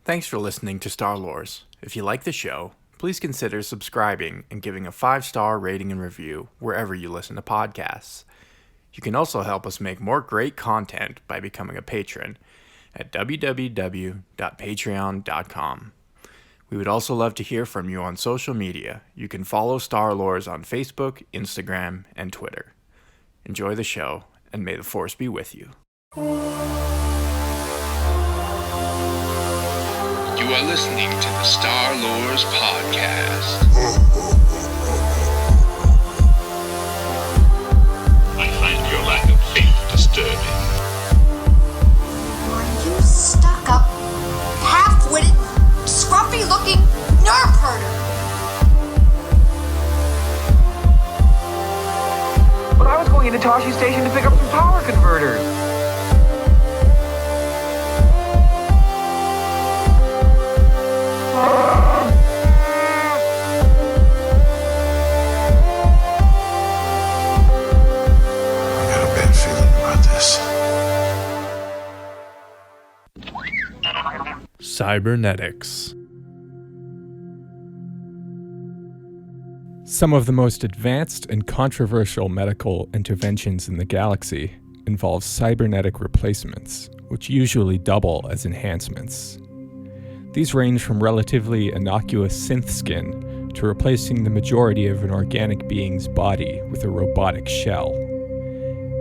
Thanks for listening to Star Lores. If you like the show, please consider subscribing and giving a 5-star rating and review wherever you listen to podcasts. You can also help us make more great content by becoming a patron at www.patreon.com. We would also love to hear from you on social media. You can follow Star Lores on Facebook, Instagram, and Twitter. Enjoy the show, and may the Force be with you. You are listening to the Star Lores Podcast. I find your lack of faith disturbing. Are you stuck-up, half-witted, scruffy-looking nerf herder? But I was going into Toshi Station to pick up some power converters. Cybernetics. Some of the most advanced and controversial medical interventions in the galaxy involve cybernetic replacements, which usually double as enhancements. These range from relatively innocuous synth skin to replacing the majority of an organic being's body with a robotic shell.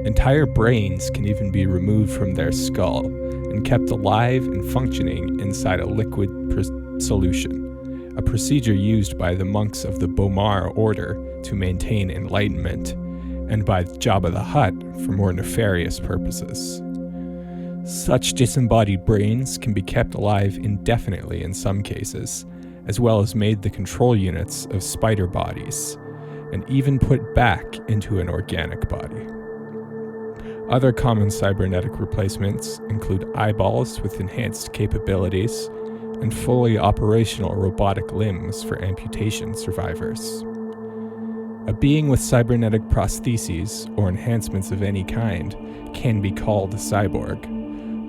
Entire brains can even be removed from their skull and kept alive and functioning inside a liquid solution, a procedure used by the monks of the Bomar order to maintain enlightenment, and by Jabba the Hutt for more nefarious purposes. Such disembodied brains can be kept alive indefinitely in some cases, as well as made the control units of spider bodies, and even put back into an organic body. Other common cybernetic replacements include eyeballs with enhanced capabilities and fully operational robotic limbs for amputation survivors. A being with cybernetic prostheses or enhancements of any kind can be called a cyborg,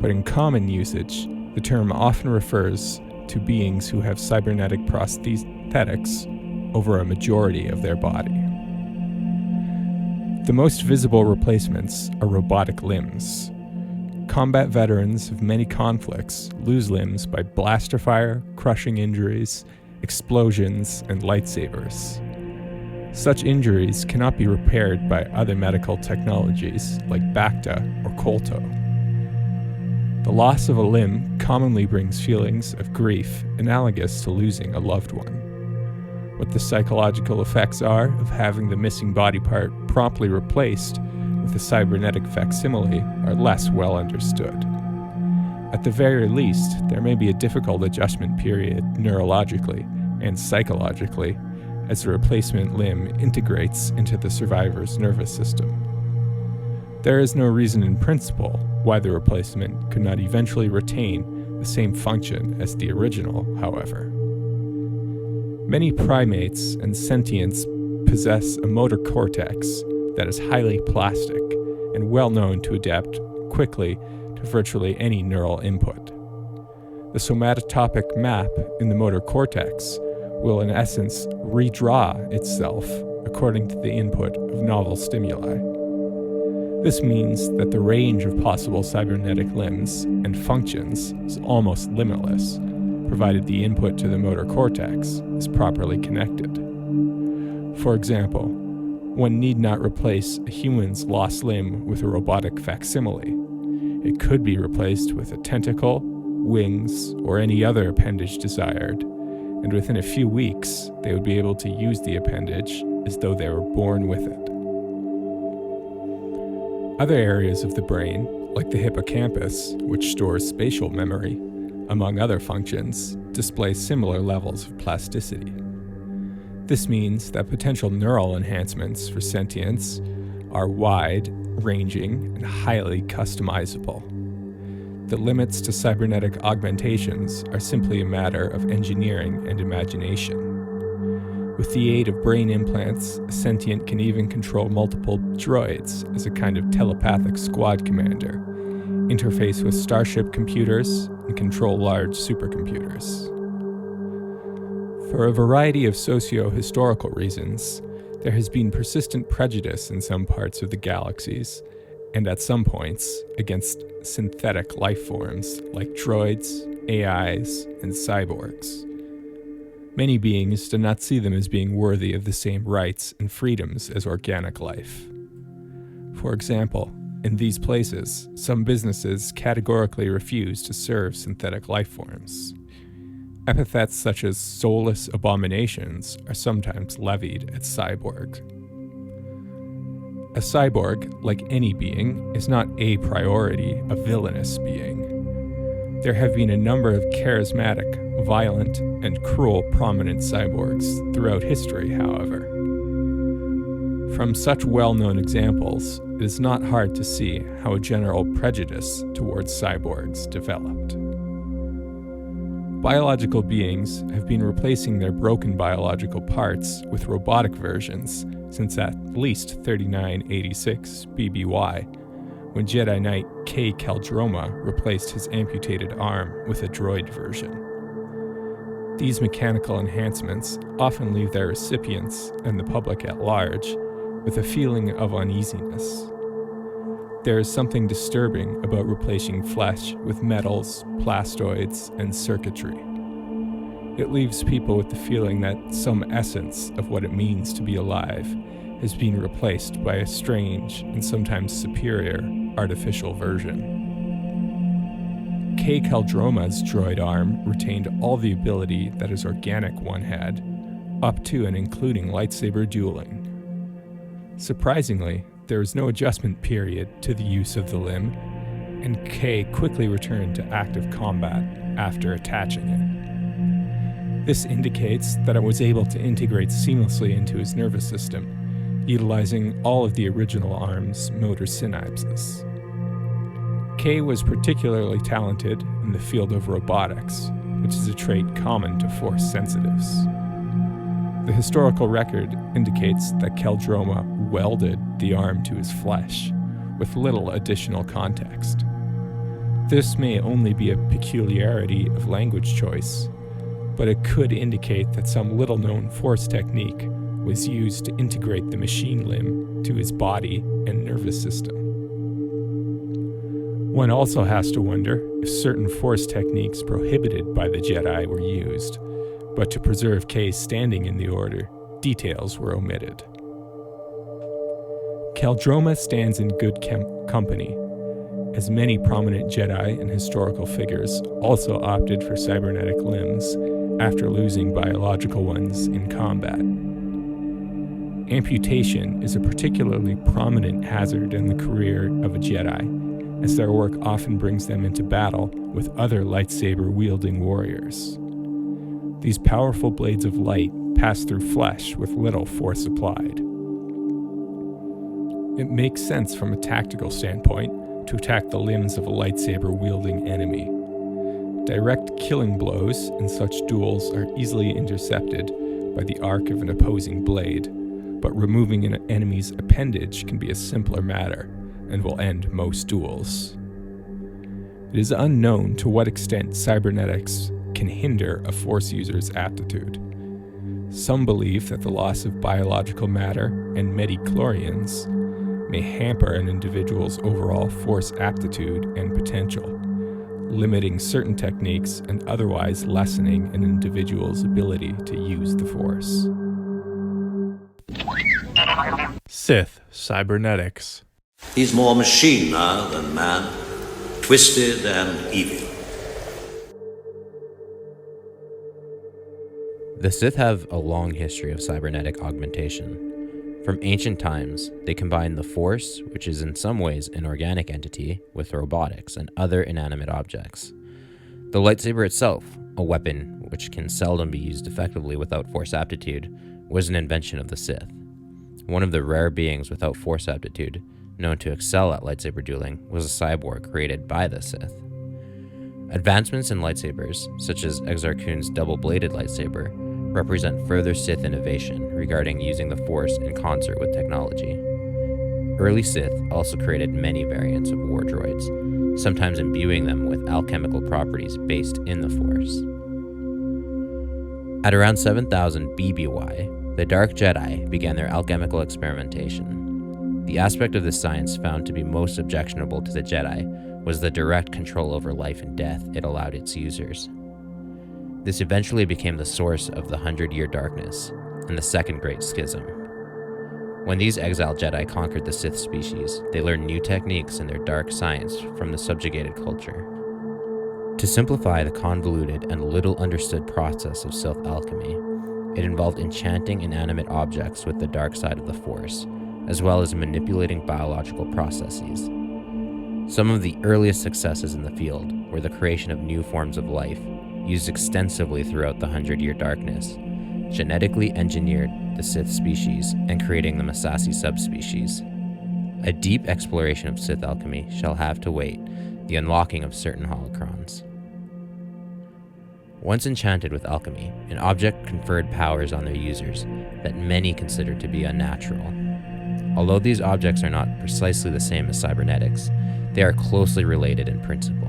but in common usage, the term often refers to beings who have cybernetic prosthetics over a majority of their body. The most visible replacements are robotic limbs. Combat veterans of many conflicts lose limbs by blaster fire, crushing injuries, explosions, and lightsabers. Such injuries cannot be repaired by other medical technologies like Bacta or Kolto. The loss of a limb commonly brings feelings of grief analogous to losing a loved one. What the psychological effects are of having the missing body part promptly replaced with a cybernetic facsimile are less well understood. At the very least, there may be a difficult adjustment period neurologically and psychologically as the replacement limb integrates into the survivor's nervous system. There is no reason in principle why the replacement could not eventually retain the same function as the original, however. Many primates and sentients possess a motor cortex that is highly plastic and well known to adapt quickly to virtually any neural input. The somatotopic map in the motor cortex will in essence redraw itself according to the input of novel stimuli. This means that the range of possible cybernetic limbs and functions is almost limitless, provided the input to the motor cortex is properly connected. For example, one need not replace a human's lost limb with a robotic facsimile. It could be replaced with a tentacle, wings, or any other appendage desired, and within a few weeks, they would be able to use the appendage as though they were born with it. Other areas of the brain, like the hippocampus, which stores spatial memory, among other functions, display similar levels of plasticity. This means that potential neural enhancements for sentience are wide, ranging, and highly customizable. The limits to cybernetic augmentations are simply a matter of engineering and imagination. With the aid of brain implants, a sentient can even control multiple droids as a kind of telepathic squad commander, interface with starship computers, and control large supercomputers. For a variety of socio-historical reasons, there has been persistent prejudice in some parts of the galaxies, and at some points, against synthetic life forms like droids, AIs, and cyborgs. Many beings do not see them as being worthy of the same rights and freedoms as organic life. For example, in these places, some businesses categorically refuse to serve synthetic life forms. Epithets such as soulless abominations are sometimes levied at cyborgs. A cyborg, like any being, is not a priority a villainous being. There have been a number of charismatic, violent, and cruel prominent cyborgs throughout history, however. From such well-known examples, it is not hard to see how a general prejudice towards cyborgs developed. Biological beings have been replacing their broken biological parts with robotic versions since at least 3986 BBY, when Jedi Knight K. Caldroma replaced his amputated arm with a droid version. These mechanical enhancements often leave their recipients and the public at large with a feeling of uneasiness. There is something disturbing about replacing flesh with metals, plastoids, and circuitry. It leaves people with the feeling that some essence of what it means to be alive has been replaced by a strange and sometimes superior artificial version. K. Caldroma's droid arm retained all the ability that his organic one had, up to and including lightsaber dueling. Surprisingly, there was no adjustment period to the use of the limb, and K quickly returned to active combat after attaching it. This indicates that it was able to integrate seamlessly into his nervous system, utilizing all of the original arm's motor synapses. K was particularly talented in the field of robotics, which is a trait common to Force sensitives. The historical record indicates that Caldroma welded the arm to his flesh, with little additional context. This may only be a peculiarity of language choice, but it could indicate that some little-known Force technique was used to integrate the machine limb to his body and nervous system. One also has to wonder if certain Force techniques prohibited by the Jedi were used, but to preserve K's standing in the Order, details were omitted. Caldroma stands in good company, as many prominent Jedi and historical figures also opted for cybernetic limbs after losing biological ones in combat. Amputation is a particularly prominent hazard in the career of a Jedi, as their work often brings them into battle with other lightsaber-wielding warriors. These powerful blades of light pass through flesh with little force applied. It makes sense from a tactical standpoint to attack the limbs of a lightsaber-wielding enemy. Direct killing blows in such duels are easily intercepted by the arc of an opposing blade, but removing an enemy's appendage can be a simpler matter and will end most duels. It is unknown to what extent cybernetics can hinder a Force user's aptitude. Some believe that the loss of biological matter and midi-chlorians may hamper an individual's overall Force aptitude and potential, limiting certain techniques and otherwise lessening an individual's ability to use the Force. Sith Cybernetics. He's more machine now than man, twisted and evil. The Sith have a long history of cybernetic augmentation. From ancient times, they combined the Force, which is in some ways an organic entity, with robotics and other inanimate objects. The lightsaber itself, a weapon which can seldom be used effectively without Force aptitude, was an invention of the Sith. One of the rare beings without Force aptitude, known to excel at lightsaber dueling, was a cyborg created by the Sith. Advancements in lightsabers, such as Exar Kun's double-bladed lightsaber, represent further Sith innovation regarding using the Force in concert with technology. Early Sith also created many variants of war droids, sometimes imbuing them with alchemical properties based in the Force. At around 7000 BBY, the Dark Jedi began their alchemical experimentation. The aspect of this science found to be most objectionable to the Jedi was the direct control over life and death it allowed its users. This eventually became the source of the 100-Year Darkness and the Second Great Schism. When these exiled Jedi conquered the Sith species, they learned new techniques in their dark science from the subjugated culture. To simplify the convoluted and little understood process of Sith alchemy, it involved enchanting inanimate objects with the dark side of the Force, as well as manipulating biological processes. Some of the earliest successes in the field were the creation of new forms of life, used extensively throughout the 100-Year Darkness, genetically engineered the Sith species and creating the Massassi subspecies. A deep exploration of Sith alchemy shall have to wait the unlocking of certain holocrons. Once enchanted with alchemy, an object conferred powers on their users that many consider to be unnatural. Although these objects are not precisely the same as cybernetics, they are closely related in principle.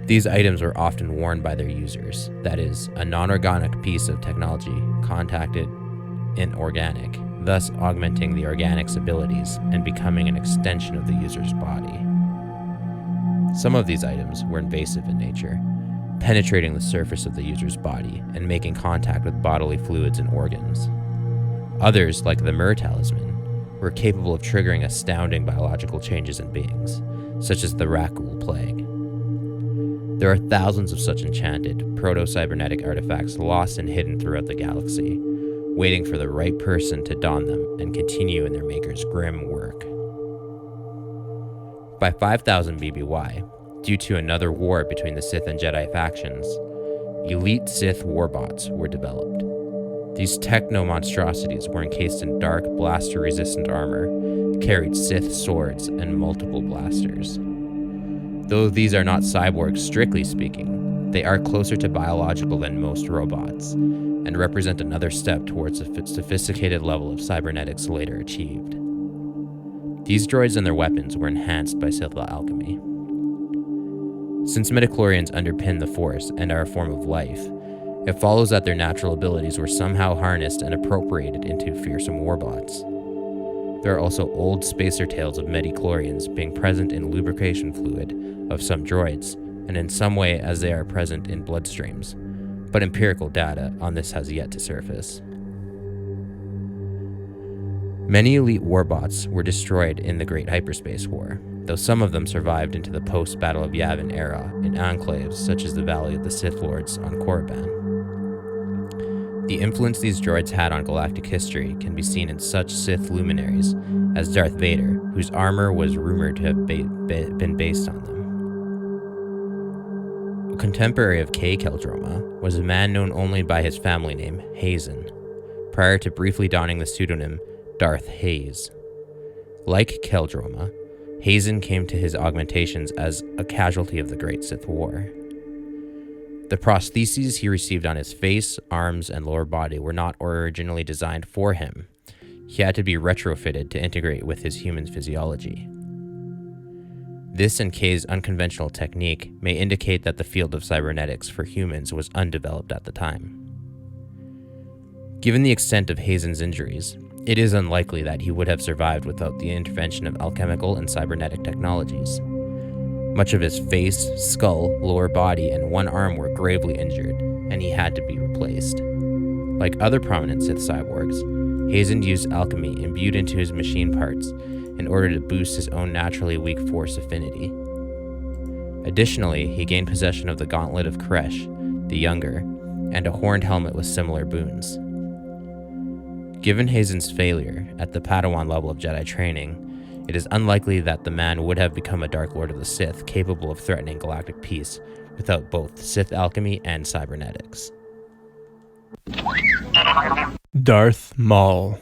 These items were often worn by their users, that is, a non-organic piece of technology contacted inorganic, thus augmenting the organic's abilities and becoming an extension of the user's body. Some of these items were invasive in nature, penetrating the surface of the user's body and making contact with bodily fluids and organs. Others, like the Myrrh Talisman, were capable of triggering astounding biological changes in beings, such as the Rakghoul Plague. There are thousands of such enchanted, proto-cybernetic artifacts lost and hidden throughout the galaxy, waiting for the right person to don them and continue in their maker's grim work. By 5000 BBY, due to another war between the Sith and Jedi factions, elite Sith warbots were developed. These techno-monstrosities were encased in dark, blaster-resistant armor, carried Sith swords, and multiple blasters. Though these are not cyborgs strictly speaking, they are closer to biological than most robots, and represent another step towards the sophisticated level of cybernetics later achieved. These droids and their weapons were enhanced by Sith alchemy. Since midichlorians underpin the Force and are a form of life, it follows that their natural abilities were somehow harnessed and appropriated into fearsome warbots. There are also old spacer tales of midichlorians being present in lubrication fluid of some droids, and in some way as they are present in bloodstreams, but empirical data on this has yet to surface. Many elite warbots were destroyed in the Great Hyperspace War, though some of them survived into the post-Battle of Yavin era in enclaves such as the Valley of the Sith Lords on Korriban. The influence these droids had on galactic history can be seen in such Sith luminaries as Darth Vader, whose armor was rumored to have been based on them. A contemporary of Kay Keldroma was a man known only by his family name, Hazen, prior to briefly donning the pseudonym Darth Hayes. Like Keldroma, Hazen came to his augmentations as a casualty of the Great Sith War. The prostheses he received on his face, arms, and lower body were not originally designed for him. He had to be retrofitted to integrate with his human physiology. This and Kay's unconventional technique may indicate that the field of cybernetics for humans was undeveloped at the time. Given the extent of Hazen's injuries, it is unlikely that he would have survived without the intervention of alchemical and cybernetic technologies. Much of his face, skull, lower body, and one arm were gravely injured, and he had to be replaced. Like other prominent Sith cyborgs, Hazen used alchemy imbued into his machine parts in order to boost his own naturally weak Force affinity. Additionally, he gained possession of the Gauntlet of Kresh, the Younger, and a horned helmet with similar boons. Given Hazen's failure at the Padawan level of Jedi training, it is unlikely that the man would have become a Dark Lord of the Sith capable of threatening galactic peace without both Sith alchemy and cybernetics. Darth Maul.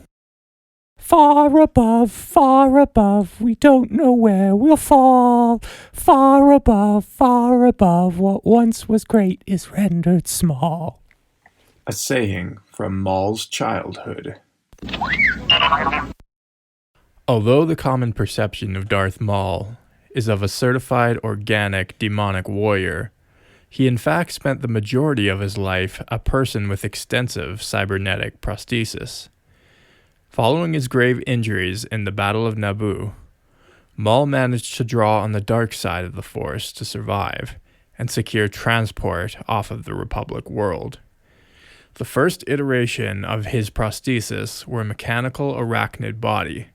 Far above, we don't know where we'll fall. Far above, what once was great is rendered small. A saying from Maul's childhood. Although the common perception of Darth Maul is of a certified organic demonic warrior. He in fact spent the majority of his life a person with extensive cybernetic prosthesis. Following his grave injuries in the Battle of Naboo, Maul managed to draw on the dark side of the Force to survive and secure transport off of the Republic world. The first iteration of his prosthesis were a mechanical arachnid body,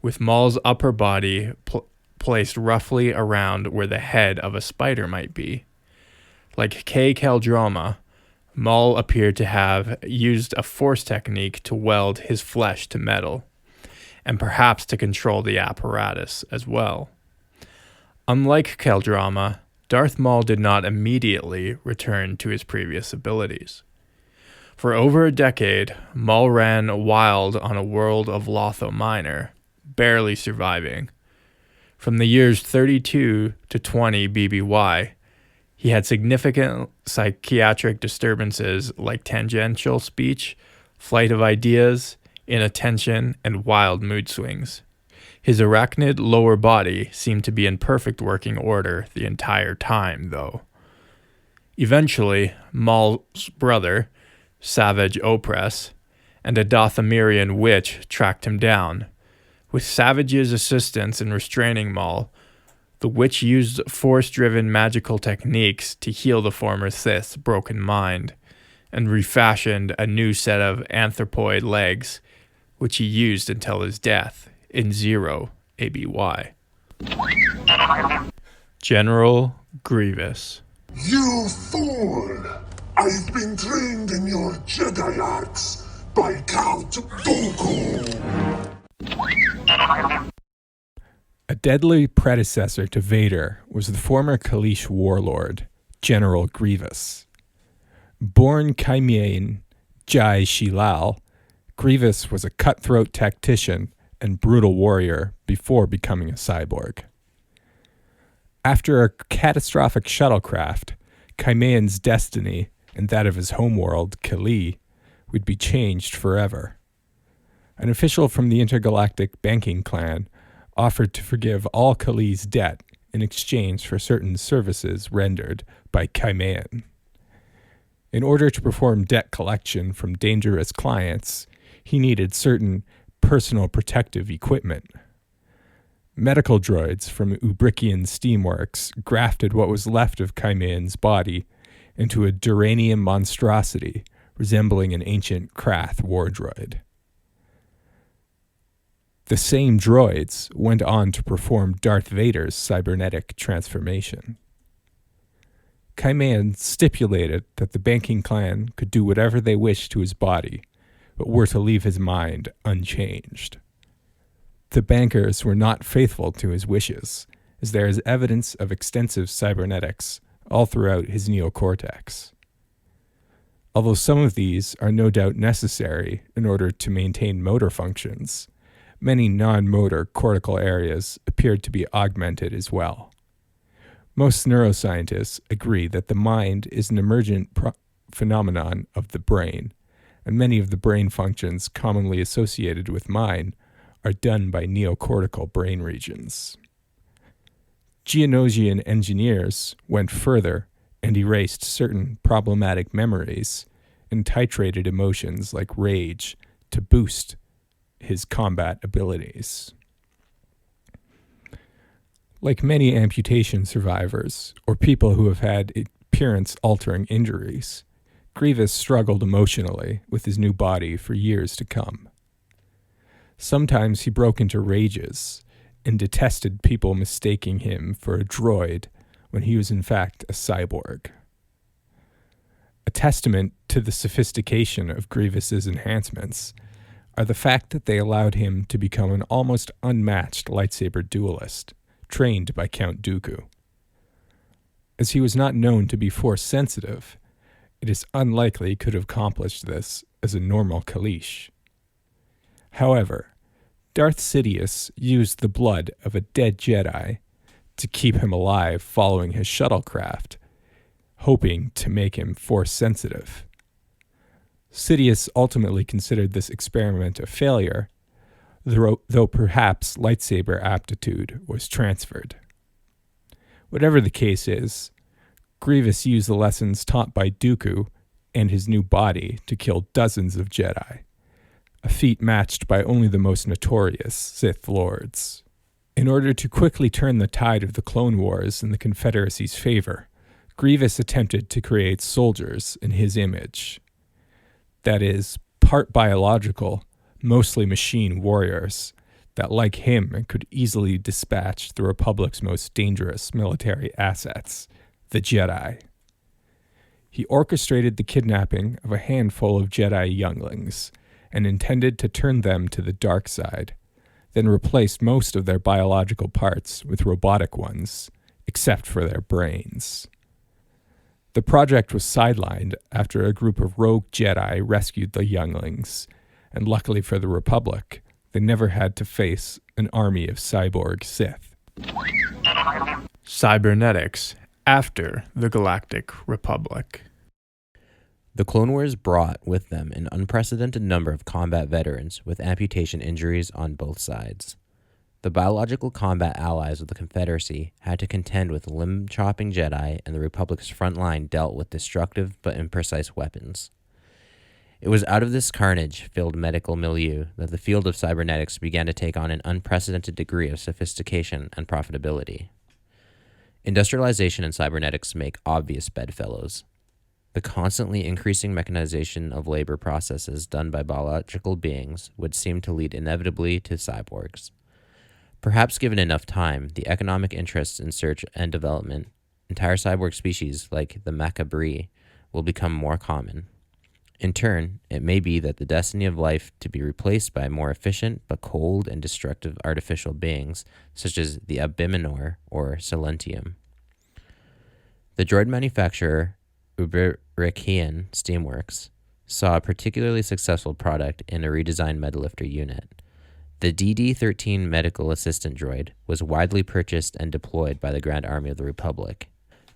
with Maul's upper body placed roughly around where the head of a spider might be. Like Kay Keldroma, Maul appeared to have used a force technique to weld his flesh to metal, and perhaps to control the apparatus as well. Unlike Keldroma, Darth Maul did not immediately return to his previous abilities. For over a decade, Maul ran wild on a world of Lotho Minor, barely surviving. From the years 32 to 20 BBY, he had significant psychiatric disturbances like tangential speech, flight of ideas, inattention, and wild mood swings. His arachnid lower body seemed to be in perfect working order the entire time, though. Eventually, Maul's brother, Savage Opress, and a Dothamirian witch tracked him down. With Savage's assistance in restraining Maul, the witch used force-driven magical techniques to heal the former Sith's broken mind, and refashioned a new set of anthropoid legs, which he used until his death in 0 ABY. General Grievous. You fool! I've been trained in your Jedi arts by Count Dooku! A deadly predecessor to Vader was the former Kaleesh warlord, General Grievous. Born Kaimien Jai Shilal, Grievous was a cutthroat tactician and brutal warrior before becoming a cyborg. After a catastrophic shuttlecraft, Kaimean's destiny and that of his homeworld, Kalee, would be changed forever. An official from the intergalactic banking clan offered to forgive all Kalee's debt in exchange for certain services rendered by Kaimean. In order to perform debt collection from dangerous clients, he needed certain personal protective equipment. Medical droids from Ubrikian steamworks grafted what was left of Kaimean's body into a duranium monstrosity resembling an ancient Krath war droid. The same droids went on to perform Darth Vader's cybernetic transformation. Kaimean stipulated that the banking clan could do whatever they wished to his body, but were to leave his mind unchanged. The bankers were not faithful to his wishes, as there is evidence of extensive cybernetics all throughout his neocortex. Although some of these are no doubt necessary in order to maintain motor functions, many non-motor cortical areas appeared to be augmented as well. Most neuroscientists agree that the mind is an emergent phenomenon of the brain, and many of the brain functions commonly associated with mind are done by neocortical brain regions. Geonosian engineers went further and erased certain problematic memories and titrated emotions like rage to boost his combat abilities. Like many amputation survivors or people who have had appearance-altering injuries, Grievous struggled emotionally with his new body for years to come. Sometimes he broke into rages and detested people mistaking him for a droid when he was in fact a cyborg. A testament to the sophistication of Grievous's enhancements are the fact that they allowed him to become an almost unmatched lightsaber duelist, trained by Count Dooku. As he was not known to be force-sensitive, it is unlikely he could have accomplished this as a normal Kaleesh. However, Darth Sidious used the blood of a dead Jedi to keep him alive following his shuttlecraft, hoping to make him force-sensitive. Sidious ultimately considered this experiment a failure, though perhaps lightsaber aptitude was transferred. Whatever the case is, Grievous used the lessons taught by Dooku and his new body to kill dozens of Jedi, a feat matched by only the most notorious Sith Lords. In order to quickly turn the tide of the Clone Wars in the Confederacy's favor, Grievous attempted to create soldiers in his image. That is, part biological, mostly machine warriors that, like him, could easily dispatch the Republic's most dangerous military assets, the Jedi. He orchestrated the kidnapping of a handful of Jedi younglings and intended to turn them to the dark side, then replaced most of their biological parts with robotic ones, except for their brains. The project was sidelined after a group of rogue Jedi rescued the younglings, and luckily for the Republic, they never had to face an army of cyborg Sith. Cybernetics after the Galactic Republic. The Clone Wars brought with them an unprecedented number of combat veterans with amputation injuries on both sides. The biological combat allies of the Confederacy had to contend with limb-chopping Jedi, and the Republic's front line dealt with destructive but imprecise weapons. It was out of this carnage-filled medical milieu that the field of cybernetics began to take on an unprecedented degree of sophistication and profitability. Industrialization and cybernetics make obvious bedfellows. The constantly increasing mechanization of labor processes done by biological beings would seem to lead inevitably to cyborgs. Perhaps given enough time, the economic interests in search and development, entire cyborg species like the Macabre will become more common. In turn, it may be that the destiny of life to be replaced by more efficient but cold and destructive artificial beings, such as the Abiminor or Silentium. The droid manufacturer Uberikian Steamworks saw a particularly successful product in a redesigned Medlifter unit. The DD-13 medical assistant droid was widely purchased and deployed by the Grand Army of the Republic.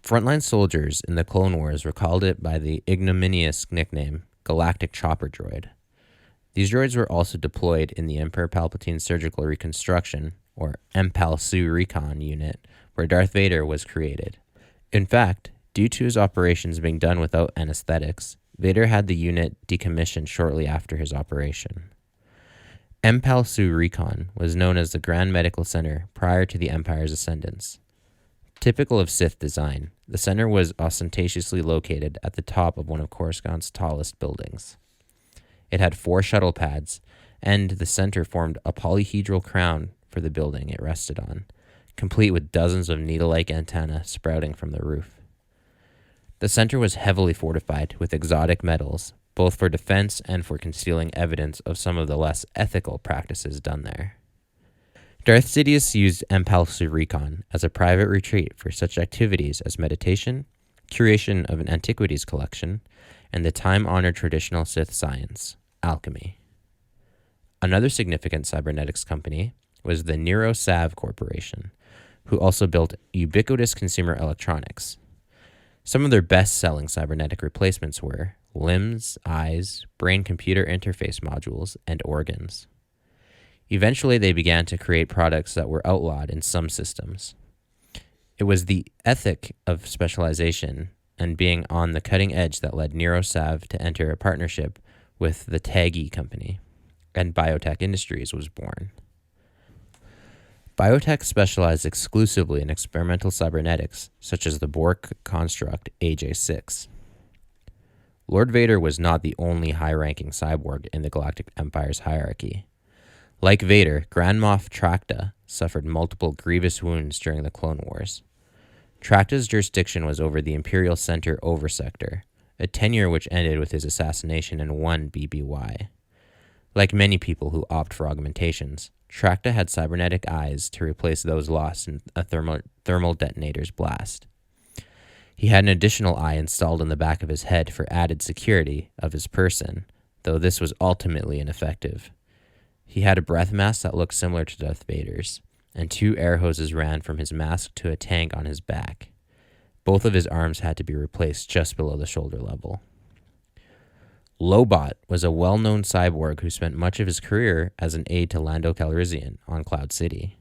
Frontline soldiers in the Clone Wars recalled it by the ignominious nickname Galactic Chopper Droid. These droids were also deployed in the Emperor Palpatine's Surgical Reconstruction, or MPAL-SU Recon unit, where Darth Vader was created. In fact, due to his operations being done without anesthetics, Vader had the unit decommissioned shortly after his operation. MPAL-SU Recon was known as the Grand Medical Center prior to the Empire's ascendance. Typical of Sith design, the center was ostentatiously located at the top of one of Coruscant's tallest buildings. It had 4 shuttle pads, and the center formed a polyhedral crown for the building it rested on, complete with dozens of needle-like antennae sprouting from the roof. The center was heavily fortified with exotic metals, both for defense and for concealing evidence of some of the less ethical practices done there. Darth Sidious used MPAL-SU Recon as a private retreat for such activities as meditation, curation of an antiquities collection, and the time-honored traditional Sith science, alchemy. Another significant cybernetics company was the NeuroSav Corporation, who also built ubiquitous consumer electronics. Some of their best-selling cybernetic replacements were limbs, eyes, brain-computer interface modules, and organs. Eventually, they began to create products that were outlawed in some systems. It was the ethic of specialization and being on the cutting edge that led NeuroSav to enter a partnership with the Taggy Company, and Biotech Industries was born. Biotech specialized exclusively in experimental cybernetics, such as the Borg construct AJ6. Lord Vader was not the only high-ranking cyborg in the Galactic Empire's hierarchy. Like Vader, Grand Moff Tracta suffered multiple grievous wounds during the Clone Wars. Tracta's jurisdiction was over the Imperial Center Oversector, a tenure which ended with his assassination in 1 BBY. Like many people who opt for augmentations, Tracta had cybernetic eyes to replace those lost in a thermal detonator's blast. He had an additional eye installed in the back of his head for added security of his person, though this was ultimately ineffective. He had a breath mask that looked similar to Darth Vader's, and 2 air hoses ran from his mask to a tank on his back. Both of his arms had to be replaced just below the shoulder level. Lobot was a well-known cyborg who spent much of his career as an aide to Lando Calrissian on Cloud City.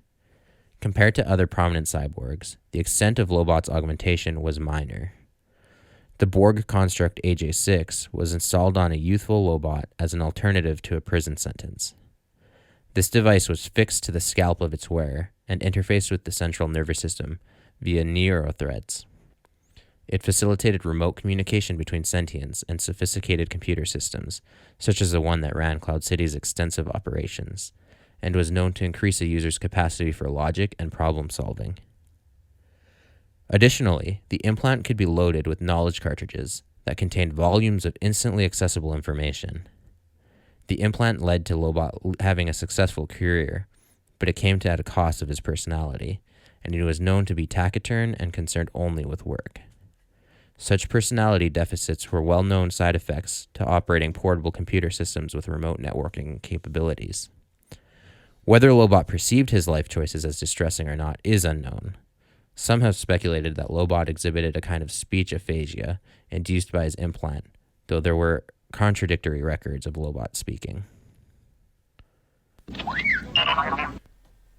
Compared to other prominent cyborgs, the extent of Lobot's augmentation was minor. The Borg construct AJ-6 was installed on a youthful Lobot as an alternative to a prison sentence. This device was fixed to the scalp of its wearer and interfaced with the central nervous system via neurothreads. It facilitated remote communication between sentients and sophisticated computer systems, such as the one that ran Cloud City's extensive operations, and was known to increase a user's capacity for logic and problem solving. Additionally, the implant could be loaded with knowledge cartridges that contained volumes of instantly accessible information. The implant led to Lobot having a successful career, but it came at a cost of his personality, and he was known to be taciturn and concerned only with work. Such personality deficits were well-known side effects to operating portable computer systems with remote networking capabilities. Whether Lobot perceived his life choices as distressing or not is unknown. Some have speculated that Lobot exhibited a kind of speech aphasia induced by his implant, though there were contradictory records of Lobot speaking.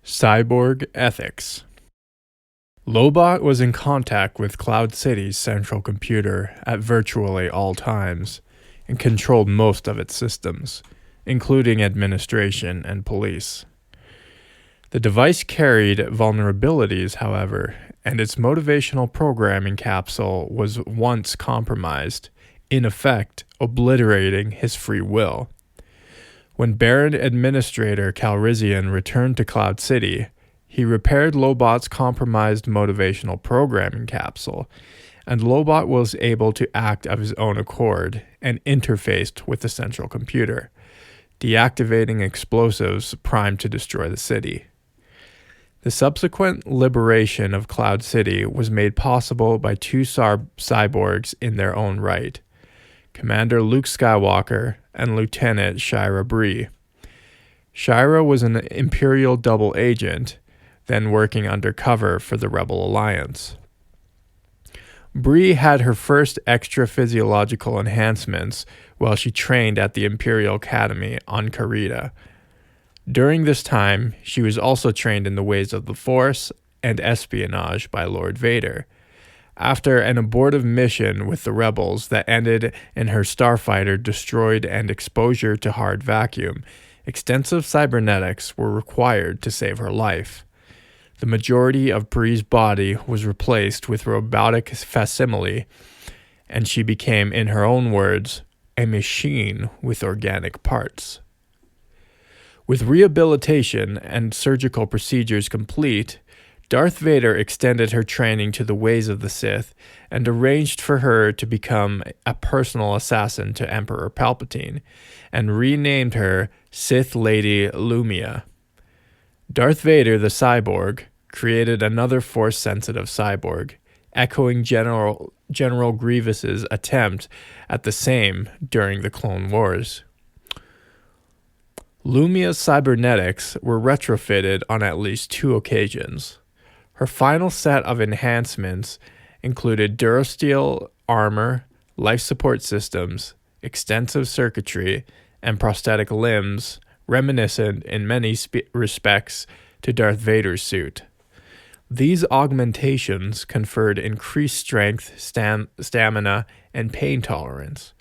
Cyborg ethics. Lobot was in contact with Cloud City's central computer at virtually all times and controlled most of its systems, including administration and police. The device carried vulnerabilities, however, and its motivational programming capsule was once compromised, in effect obliterating his free will. When Baron Administrator Calrissian returned to Cloud City, he repaired Lobot's compromised motivational programming capsule, and Lobot was able to act of his own accord and interfaced with the central computer, deactivating explosives primed to destroy the city. The subsequent liberation of Cloud City was made possible by two cyborgs in their own right, Commander Luke Skywalker and Lieutenant Shira Bree. Shira was an Imperial double agent, then working undercover for the Rebel Alliance. Bree had her first extra-physiological enhancements while she trained at the Imperial Academy on Karita. During this time, she was also trained in the ways of the Force and espionage by Lord Vader. After an abortive mission with the Rebels that ended in her starfighter destroyed and exposure to hard vacuum, extensive cybernetics were required to save her life. The majority of Bree's body was replaced with robotic facsimile, and she became, in her own words, a machine with organic parts. With rehabilitation and surgical procedures complete, Darth Vader extended her training to the ways of the Sith and arranged for her to become a personal assassin to Emperor Palpatine, and renamed her Sith Lady Lumia. Darth Vader, the cyborg, created another Force-sensitive cyborg, echoing General Grievous's attempt at the same during the Clone Wars. Lumia's cybernetics were retrofitted on at least 2 occasions. Her final set of enhancements included durasteel armor, life support systems, extensive circuitry, and prosthetic limbs, reminiscent in many respects to Darth Vader's suit. These augmentations conferred increased strength, stamina, and pain tolerance.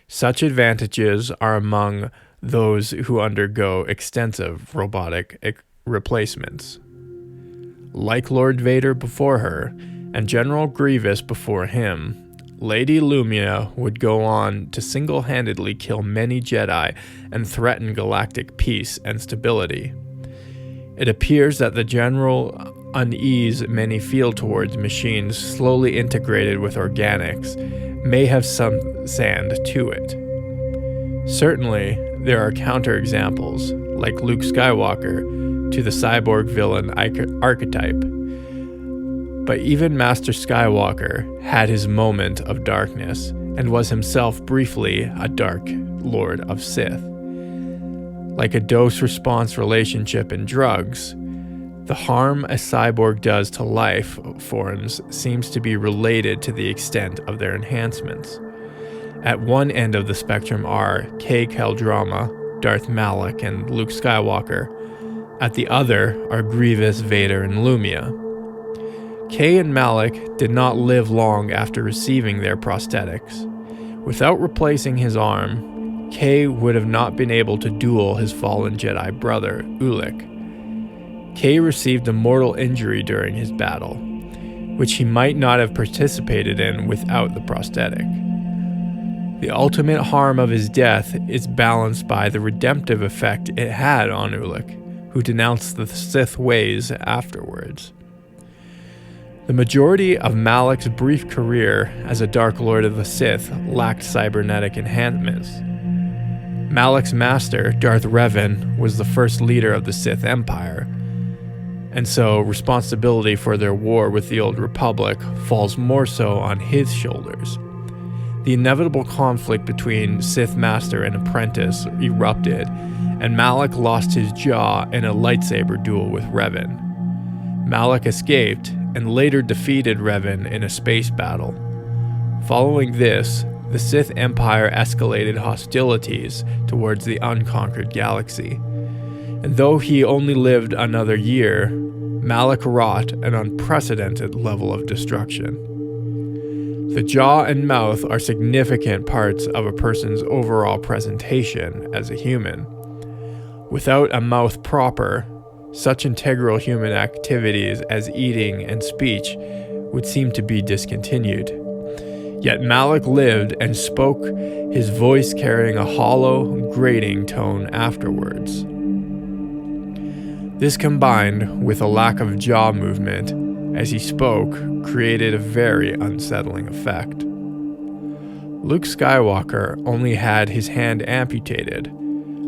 Such advantages are among those who undergo extensive robotic replacements. Like Lord Vader before her, and General Grievous before him, Lady Lumia would go on to single-handedly kill many Jedi and threaten galactic peace and stability. It appears that the general unease many feel towards machines slowly integrated with organics may have some sand to it. Certainly, there are counterexamples, like Luke Skywalker, to the cyborg villain archetype. But even Master Skywalker had his moment of darkness and was himself briefly a Dark Lord of Sith. Like a dose-response relationship in drugs, the harm a cyborg does to life forms seems to be related to the extent of their enhancements. At one end of the spectrum are Kay Keldrama, Darth Malak, and Luke Skywalker. At the other are Grievous, Vader, and Lumia. Kay and Malik did not live long after receiving their prosthetics. Without replacing his arm, Kay would have not been able to duel his fallen Jedi brother, Ulic. Kay received a mortal injury during his battle, which he might not have participated in without the prosthetic. The ultimate harm of his death is balanced by the redemptive effect it had on Ulic, who denounced the Sith ways afterwards. The majority of Malik's brief career as a Dark Lord of the Sith lacked cybernetic enhancements. Malik's master, Darth Revan, was the first leader of the Sith Empire, and so responsibility for their war with the Old Republic falls more so on his shoulders. The inevitable conflict between Sith Master and apprentice erupted, and Malik lost his jaw in a lightsaber duel with Revan. Malik escaped and later defeated Revan in a space battle. Following this, the Sith Empire escalated hostilities towards the unconquered galaxy. And though he only lived another year, Malik wrought an unprecedented level of destruction. The jaw and mouth are significant parts of a person's overall presentation as a human. Without a mouth proper, such integral human activities as eating and speech would seem to be discontinued. Yet Malik lived and spoke, his voice carrying a hollow, grating tone afterwards. This combined with a lack of jaw movement as he spoke created a very unsettling effect. Luke Skywalker only had his hand amputated,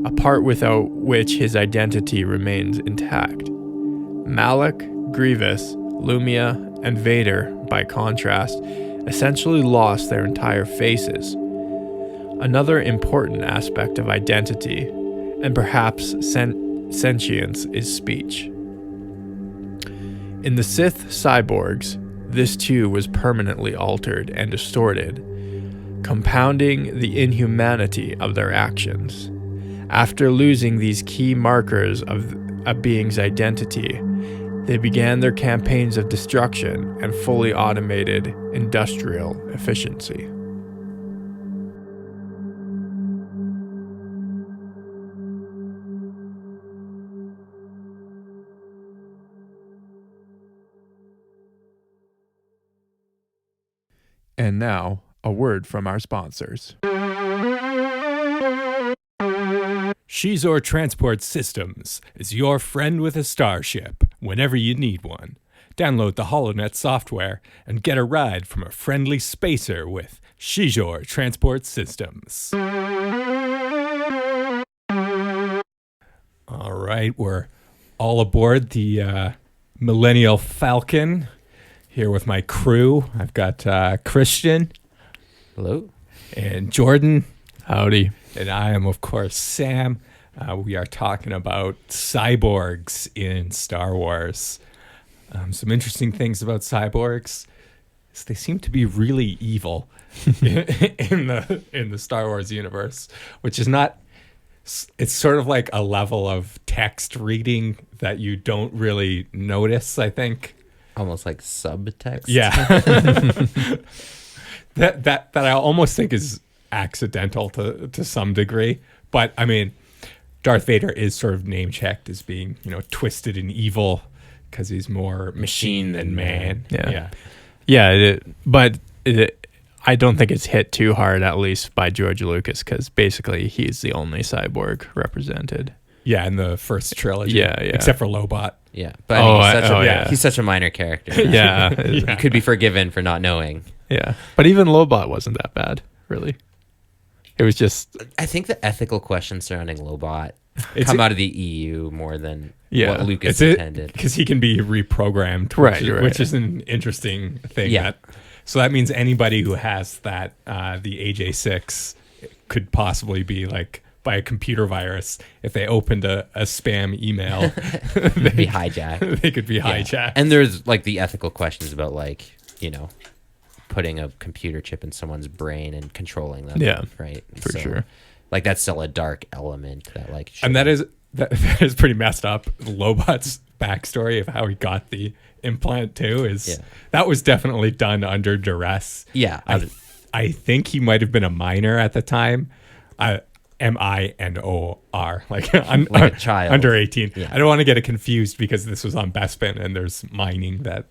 a part without which his identity remains intact. Malik, Grievous, Lumia, and Vader, by contrast, essentially lost their entire faces. Another important aspect of identity, and perhaps sentience, is speech. In the Sith Cyborgs, this too was permanently altered and distorted, compounding the inhumanity of their actions. After losing these key markers of a being's identity, they began their campaigns of destruction and fully automated industrial efficiency. And now, a word from our sponsors. Shizor Transport Systems is your friend with a starship whenever you need one. Download the HoloNet software and get a ride from a friendly spacer with Shizor Transport Systems. All right, we're all aboard the Millennial Falcon here with my crew. I've got Christian. Hello. And Jordan. Howdy. And I am, of course, Sam. We are talking about cyborgs in Star Wars. Some interesting things about cyborgs is they seem to be really evil in the Star Wars universe, which is not. It's sort of like a level of text reading that you don't really notice, I think. Almost like subtext. Yeah. that I almost think is accidental to some degree. But I mean, Darth Vader is sort of name checked as being, twisted and evil because he's more machine than man. But I don't think it's hit too hard, at least by George Lucas, because basically he's the only cyborg represented. Yeah, in the first trilogy. Yeah. Except for Lobot. Yeah, but I mean, he's such a minor character. Yeah. He could be forgiven for not knowing. Yeah, but even Lobot wasn't that bad, really. It was just... I think the ethical questions surrounding Lobot come out of the EU more than what Lucas intended. Because he can be reprogrammed, which is an interesting thing. Yeah. So that means anybody who has that, the AJ6, could possibly be like by a computer virus. If they opened a spam email, they could be hijacked. They could be hijacked. And there's like the ethical questions about putting a computer chip in someone's brain and controlling them. Yeah, right. For sure. Like that's still a dark element that and that is that is pretty messed up. Lobot's backstory of how he got the implant too is that was definitely done under duress. Yeah. I think he might have been a minor at the time. minor, like a child under 18. Yeah. I don't want to get it confused because this was on Bespin and there's mining that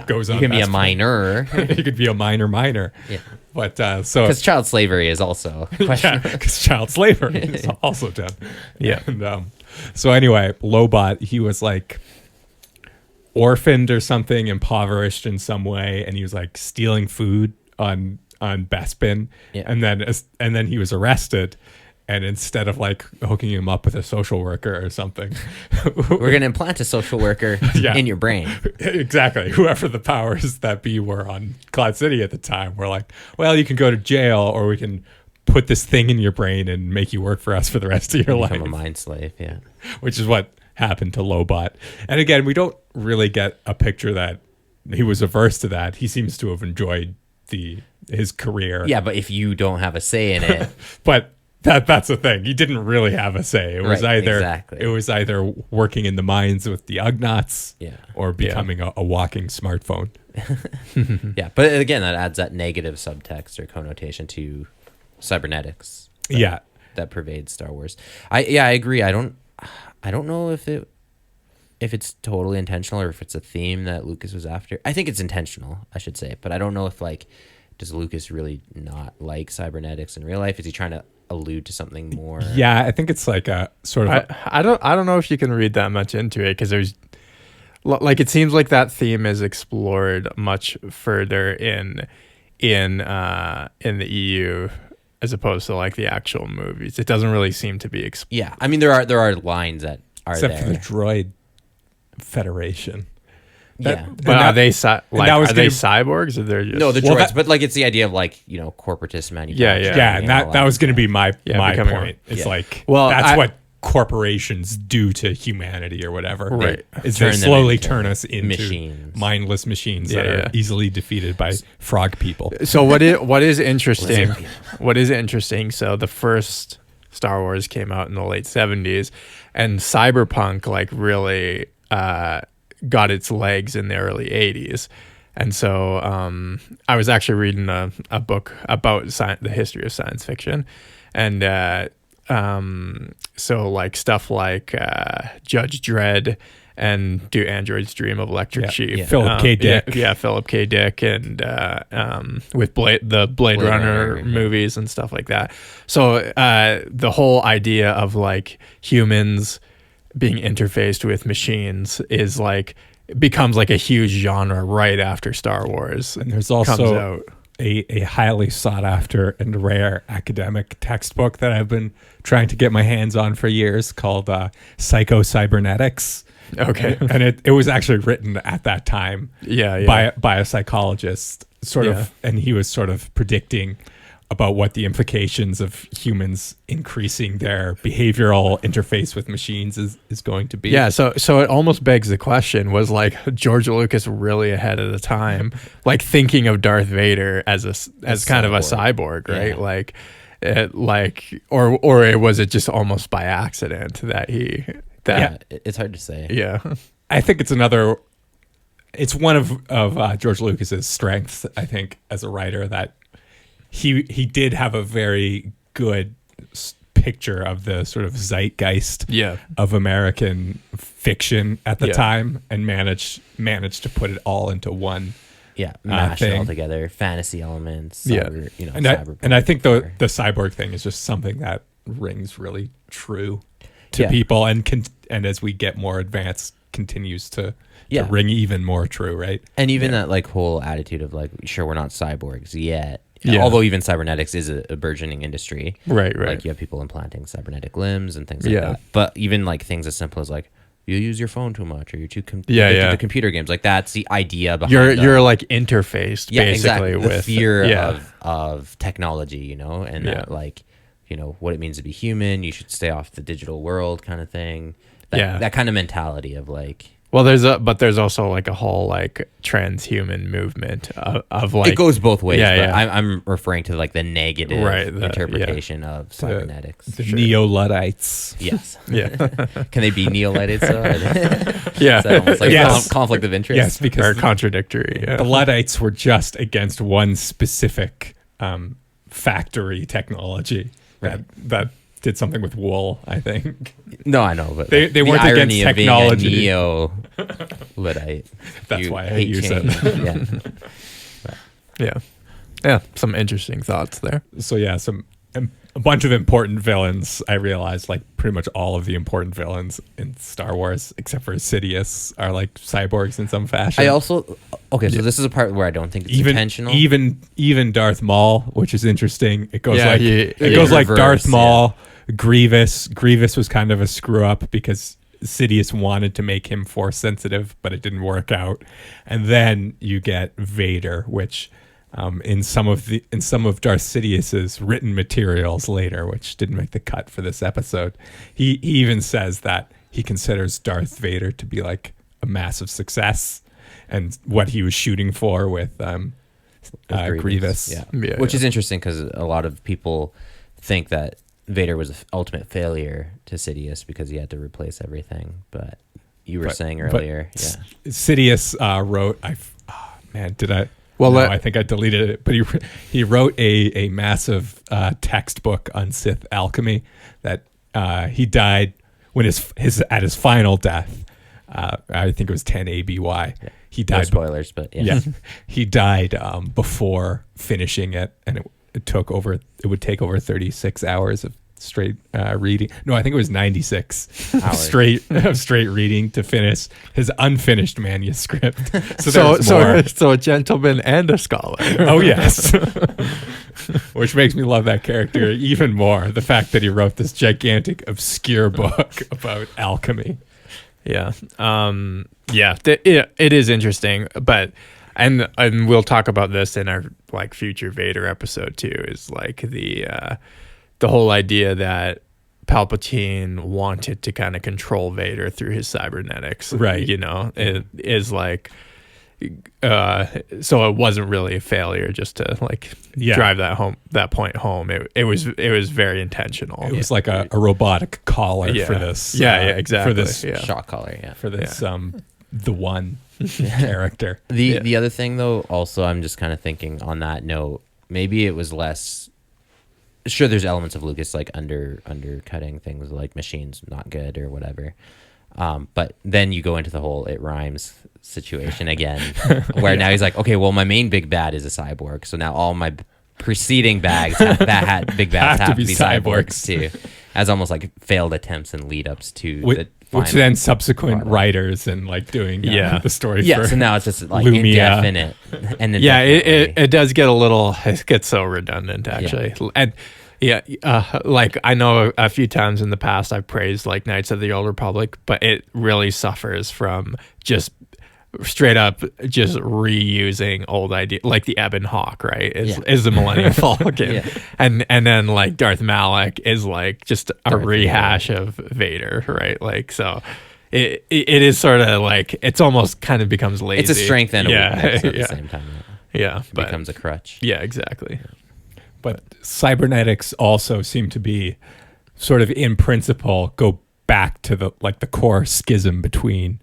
goes on. You can be a Bespin. Minor. You could be a minor. Yeah. But so because child slavery is also because child slavery is also done. Yeah. And, so anyway, Lobot, he was like orphaned or something, impoverished in some way, and he was like stealing food on Bespin, and then he was arrested. And instead of like hooking him up with a social worker or something, we're going to implant a social worker in your brain. Exactly. Whoever the powers that be were on Cloud City at the time were like, well, you can go to jail or we can put this thing in your brain and make you work for us for the rest of your life. Become a mind slave, yeah. Which is what happened to Lobot. And again, we don't really get a picture that he was averse to that. He seems to have enjoyed his career. Yeah, but if you don't have a say in it. But that's the thing. He didn't really have a say. It was either working in the mines with the Ugnaughts or becoming a walking smartphone. Yeah, but again, that adds that negative subtext or connotation to cybernetics. That pervades Star Wars. I agree. I don't know if it's totally intentional or if it's a theme that Lucas was after. I think it's intentional, I should say, but I don't know if does Lucas really not like cybernetics in real life? Is he trying to allude to something more? Yeah, I think it's like a sort of. I don't know if you can read that much into it because there's it seems like that theme is explored much further in the EU as opposed to like the actual movies. It doesn't really seem to be. Yeah, I mean there are lines that are except there. for the Droid Federation. But are they cyborgs or they're just the droids? But like it's the idea of corporatist manufacturing. Yeah, and that was going to be my point. It's that's what corporations do to humanity or whatever. Right, is they slowly turn us into mindless machines that are easily defeated by frog people. So what is interesting? What is interesting? So the first Star Wars came out in the late 70s, and cyberpunk really got its legs in the early 80s. And so I was actually reading a book about the history of science fiction, and so stuff like Judge Dredd and Do Androids Dream of Electric Sheep. Philip K. Dick. Philip K. Dick, and with the Blade Runner movies and stuff like that. So the whole idea of humans being interfaced with machines is becomes a huge genre right after Star Wars. And there's also a highly sought after and rare academic textbook that I've been trying to get my hands on for years called Psycho-Cybernetics. Okay. And it was actually written at that time by a psychologist of, and he was sort of predicting about what the implications of humans increasing their behavioral interface with machines is going to be. Yeah, so it almost begs the question, was George Lucas really ahead of the time, thinking of Darth Vader as kind of a cyborg, right? Or was it just almost by accident that he it's hard to say. Yeah. I think it's one of George Lucas's strengths, I think, as a writer, that he did have a very good picture of the sort of zeitgeist of American fiction at the time, and managed to put it all into one. Yeah, mash it all together, fantasy elements. Cyber, and I think the cyborg thing is just something that rings really true to people, and as we get more advanced, continues to ring even more true, right? And even that whole attitude of sure, we're not cyborgs yet. Yeah. Although even cybernetics is a burgeoning industry. Right. You have people implanting cybernetic limbs and things like that. But even things as simple as you use your phone too much, or you're too addicted to computer games. That's the idea behind you're interfaced basically with the fear of technology, and that what it means to be human. You should stay off the digital world kind of thing. That kind of mentality of Well, there's also like a whole like transhuman movement of like it goes both ways. Yeah, but yeah. I'm referring to like the negative interpretation of cybernetics. The Neo-Luddites. Yes. Yeah. Can they be Neo-Lighted? So Yeah. Is that almost like Yes. conflict of interest? Yes, because Or contradictory. Yeah. the Luddites were just against one specific factory technology that did something with wool, I think. No, I know, but They the weren't against irony of being a technology. Neo-Luddite. That's You why I hate use change. it. Yeah. Yeah. Some interesting thoughts there. So yeah, a bunch of important villains. I realized like pretty much all of the important villains in Star Wars, except for Sidious, are like cyborgs in some fashion. I also so this is a part where I don't think it's intentional. Even Darth Maul, which is interesting. It goes like it goes like reverse, Darth Maul, Grievous. Grievous was kind of a screw up because Sidious wanted to make him force sensitive, but it didn't work out. And then you get Vader, which in some of Darth Sidious's written materials later, which didn't make the cut for this episode, he even says that he considers Darth Vader to be like a massive success and what he was shooting for with Grievous. Yeah. Which is interesting because a lot of people think that Vader was the ultimate failure to Sidious because he had to replace everything. But you were saying earlier, Sidious wrote, Well, I think I deleted it, but he wrote a massive textbook on Sith alchemy that he died when at his final death. I think it was 10 ABY. Yeah. He died. No spoilers, but yeah. He died before finishing it, and it would take over 36 hours of straight reading. No, I think it was 96 hours straight reading to finish his unfinished manuscript. So a gentleman and a scholar. Oh yes. Which makes me love that character even more. The fact that he wrote this gigantic obscure book about alchemy. Yeah. It is interesting, but and we'll talk about this in our like future Vader episode too, is like the whole idea that Palpatine wanted to kind of control Vader through his cybernetics. Right. You know, it is like so it wasn't really a failure just to like drive that point home. It was very intentional. It was like a robotic collar for this. Exactly. For this shock collar, for this the one character. The other thing though, also I'm just kind of thinking on that note, maybe it was less. Sure, there's elements of Lucas like undercutting things like machines not good or whatever. But then you go into the whole it rhymes situation again, where now he's like, okay, well, my main big bad is a cyborg, so now all my preceding bags have to be cyborgs too, as almost like failed attempts and lead ups to which then subsequent writers and like doing the story. Yeah, so now it's just like Lumia. indefinite. And it does get it gets so redundant actually, and. Yeah, like I know a few times in the past I've praised like Knights of the Old Republic, but it really suffers from just straight up just reusing old ideas, like the Ebon Hawk, right? Is the Millennium Falcon, and then like Darth Malak is like just a rehash of Vader, right? Like so. It is sort of like it's almost kind of becomes lazy. It's a strength and a weakness at the same time. Yeah, it becomes a crutch. Yeah, exactly. But cybernetics also seem to be sort of in principle go back to the core schism between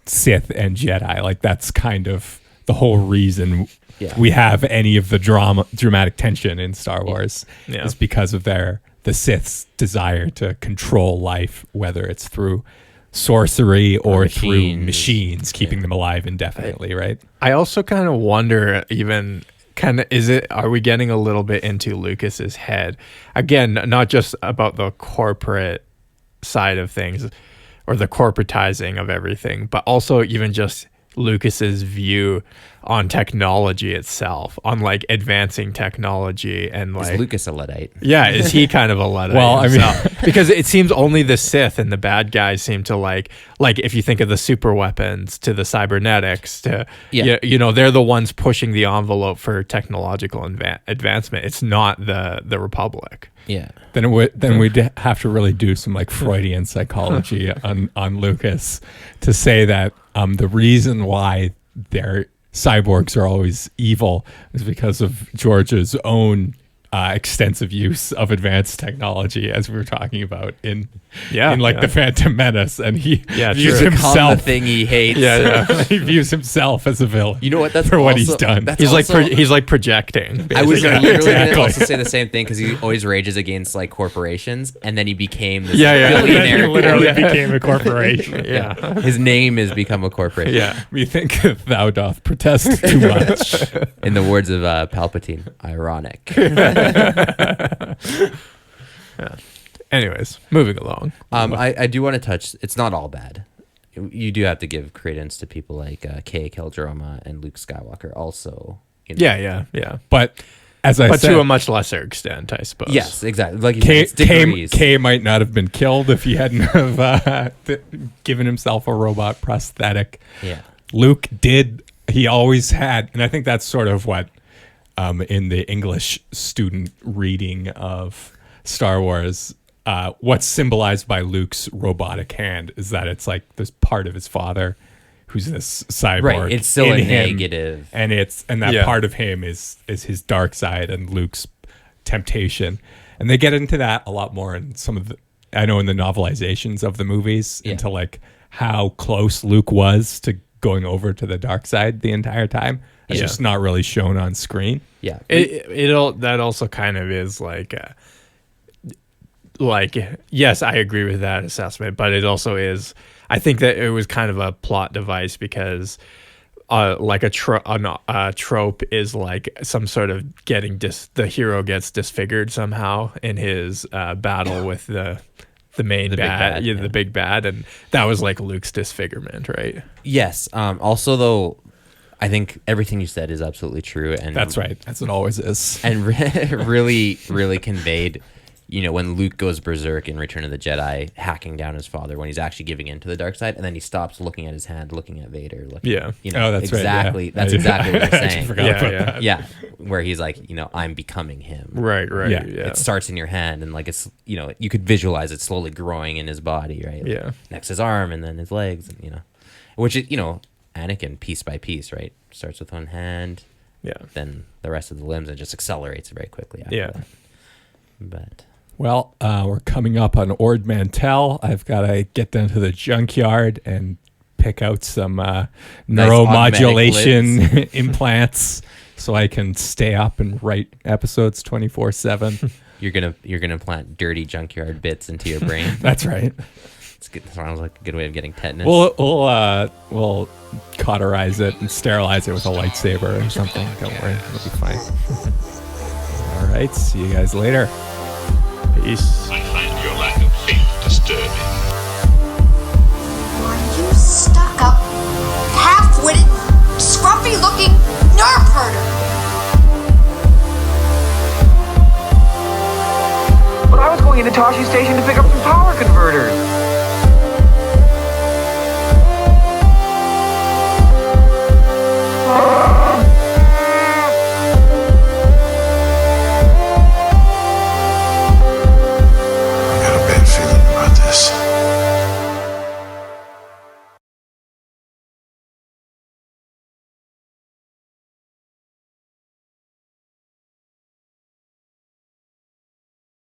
Sith and Jedi. Like that's kind of the whole reason we have any of the dramatic tension in Star Wars is because of the Sith's desire to control life, whether it's through sorcery or through machines, keeping them alive indefinitely, right? I also kind of wonder even are we getting a little bit into Lucas's head again, not just about the corporate side of things or the corporatizing of everything, but also even just Lucas's view on technology itself, on like advancing technology and like is Lucas a Luddite? Yeah, is he kind of a Luddite? Well, himself? I mean, because it seems only the Sith and the bad guys seem to like if you think of the super weapons to the cybernetics to you know, they're the ones pushing the envelope for technological advancement. It's not the Republic. Yeah. then we'd have to really do some like Freudian psychology on Lucas to say that the reason why their cyborgs are always evil is because of George's own extensive use of advanced technology, as we were talking about in the Phantom Menace, and he views Become himself the thing he hates. he views himself as a villain. You know what? That's for what also- he's done. that's He's also- like projecting. I was basically. literally going to Exactly. also say the same thing because he always rages against like corporations, and then he became this He billionaire. literally became a corporation. Yeah. His name has become a corporation. Yeah. Methinks thou doth protest too much. In the words of Palpatine, ironic. Anyways, moving along. I do want to touch. It's not all bad. You do have to give credence to people like Kay Keldroma and Luke Skywalker. Also, Yeah. But as I But said, to a much lesser extent, I suppose. yes, exactly. Like you said, it's degrees. K might not have been killed if he hadn't have given himself a robot prosthetic. Yeah. Luke did. He always had, and I think that's sort of what in the English student reading of Star Wars, what's symbolized by Luke's robotic hand is that it's like this part of his father who's this cyborg. Right, it's still in a him, negative. and that part of him is his dark side and Luke's temptation. And they get into that a lot more in some of the, I know in the novelizations of the movies, into like how close Luke was to going over to the dark side the entire time. It's just not really shown on screen. Yeah. That also kind of is like yes, I agree with that assessment, but it also is. I think that it was kind of a plot device because, like a trope is like some sort of the hero gets disfigured somehow in his battle with the main bad, the big bad, and that was like Luke's disfigurement, right? Yes. Also, though, I think everything you said is absolutely true, and That's right. That's what it always is. and really, really conveyed. You know, when Luke goes berserk in Return of the Jedi, hacking down his father, when he's actually giving in to the dark side, and then he stops looking at his hand, looking at Vader. You know, that's right, exactly. yeah. That's exactly what you're saying. Forgot about that. Yeah, where he's like, you know, I'm becoming him. Right. Yeah. It starts in your hand, and like it's, you know, you could visualize it slowly growing in his body, right? Yeah. Next his arm, and then his legs, and you know, which is, you know, Anakin piece by piece, right? Starts with one hand, then the rest of the limbs, and just accelerates very quickly after that. But Well, we're coming up on Ord Mantell. I've got to get down to the junkyard and pick out some neuromodulation implants so I can stay up and write episodes 24/7. you're gonna plant dirty junkyard bits into your brain. That's right. It's good. Sounds like a good way of getting tetanus. We'll cauterize it and sterilize it with a lightsaber or something. Don't worry, it'll be fine. All right, see you guys later. Peace. I find your lack of faith disturbing. Are you stuck up, half-witted, scruffy-looking nerf herder? But I was going into Toshi Station to pick up some power converters.